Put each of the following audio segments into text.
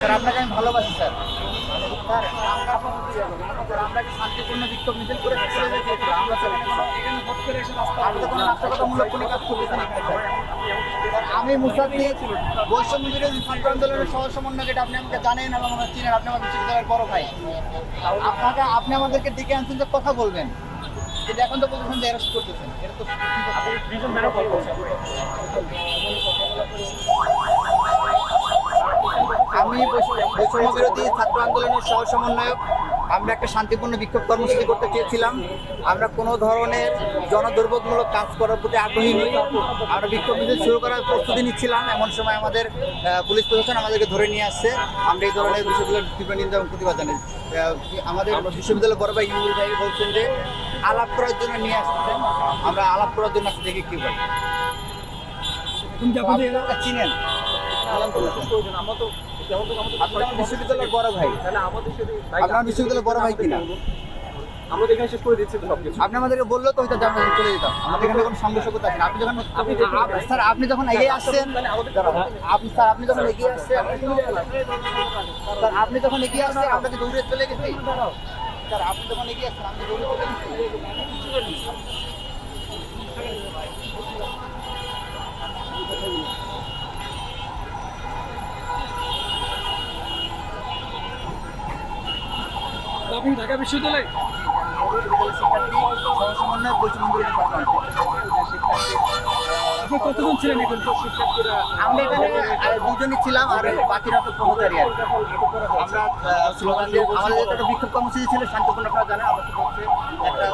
Sir আপনাকে আমি ভালোবাসি স্যার। স্যার আমরা কি শান্তিপূর্ণ বিক্ষোভ মিছিল করে চলে যেতে চাই? আমরা স্যার এখানে ভোট করে এসে আমি তো কোনো নাশকতামূলক কোনো কাজ করতেছি না এখানে স্যার। আমি মুসাদ্দিক বৈষম্য বিরোধী ছাত্র আন্দোলনের সহ সমন্বয়ক, এটা আপনি আমাকে জানেন এবং আমরা চিনেন, আপনি আমার বিশ্ববিদ্যালয়ের বড় ভাই। আপনি আমাদেরকে ডেকে আনছেন যে কথা বলবেন, এটা এখন তো বলতেছেন যে অ্যারেস্ট করতেছেন, এটা তো আমি বৈষম্য বিরোধী ছাত্র আন্দোলনের সহ সমন্বয়ক। আমরা একটা শান্তিপূর্ণ বিক্ষোভ কর্মসূচি করতে চেয়েছিলাম। আমরা কোনো ধরনের জনদুর্ভোগমূলক কাজ করার প্রতি আগ্রহী নই। আমরা বিক্ষোভ মিছিল শুরু করার প্রস্তুতি নিচ্ছিলাম, এমন সময় আমাদের পুলিশ প্রশাসন আমাদেরকে ধরে নিয়ে আসছে। আমরা এই ধরনের বিষয়গুলোর তীব্র নিন্দা এবং প্রতিবাদ জানাই। আমাদের বিশ্ববিদ্যালয়ের বড় ভাই ইউনুল ভাই বলছেন যে আলাপ করার জন্য নিয়ে আসছেন, আমরা আলাপ করার জন্য আসতে দেখি কী বলি। চিনেন বিশ্ববিদ্যালয়ের বড় ভাই, আপনার বিশ্ববিদ্যালয়ের বড় ভাই কিনা? আমরা তো এখানে শেষ করে দিচ্ছি তো সবকিছু। আপনি আমাদেরকে বললো তো হয়তো আমরা চলে যেতাম, আমাদের এখানে কোনো সংঘর্ষকতা আছে না। আপনি যখন স্যার আপনি যখন এগিয়ে আসছেন, স্যার আপনি যখন এগিয়ে আসছেন, স্যার আপনি যখন এগিয়ে আসছেন আমরা কি দৌড়ে চলে গেছি? স্যার আপনি যখন এগিয়ে আসছেন আমি দৌড়ে চলে গেছি। আপনি ঢাকা বিশ্ববিদ্যালয় আপনি কতজন ছিলেন এখন শিক্ষার্থীরা? আমরা এখানে দুজনই ছিলাম, আর বাকিরা তো কর্মচারী। আর আমরা স্লোগান দিয়ে আমাদের একটা বিক্ষোভ কর্মসূচি ছিল শান্তিপূর্ণ, আপনারা জানেন। আমরা তো হচ্ছে একটা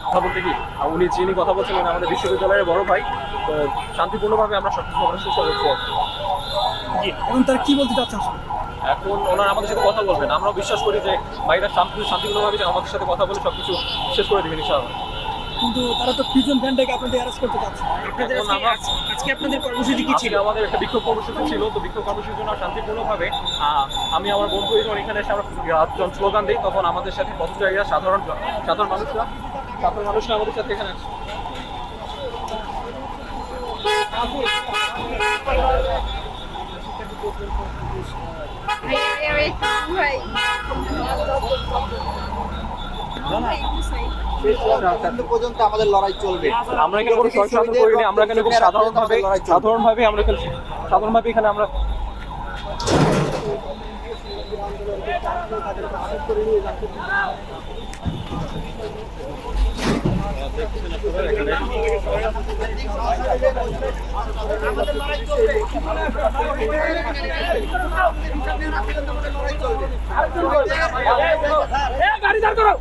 কথা বলতে কি উনি যিনি কথা বলছিলেন আমাদের বিশ্ববিদ্যালয়ের বড় ভাই, তো শান্তিপূর্ণভাবে আমরা সবকিছু চেষ্টা করছি। এখন তারা কি বলতে চাচ্ছেন? এখন ওনারা আমাদের সাথে কথা বলবেন, আমরাও বিশ্বাস করি যে ভাইরা শান্তিপূর্ণভাবে আমাদের সাথে কথা বলে সবকিছু শেষ করে দেবেন ইনশাআল্লাহ। কিন্তু তারা তো প্রিজন ভ্যানটাকে আপনাদের অ্যারেস্ট করতে চাচ্ছে। আজকে আপনাদের কর্মসূচি কি ছিল? আমাদের একটা বিক্ষোভ কর্মসূচি ছিল, তো বিক্ষোভ কর্মসূচির জন্য শান্তিপূর্ণভাবে আমি আমার বন্ধু যখন এখানে এসে আমরা স্লোগান দিই, তখন আমাদের সাথে পথচারীরা সাধারণ মানুষরা আমাদের সাথে এখানে আসে। পর্যন্ত আমাদের লড়াই চলবে। আমরা এখানে কোনো সহিংস আন্দোলন করিনি, আমরা এখানে খুব সাধারণভাবে এখানে আমরা গাড়ি দাঁড় করো।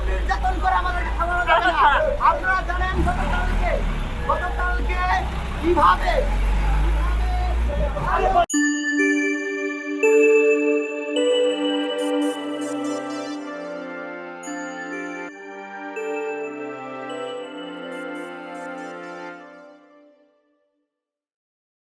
নির্যাতন করে আমাদের আপনারা জানেন গতকালকে কিভাবে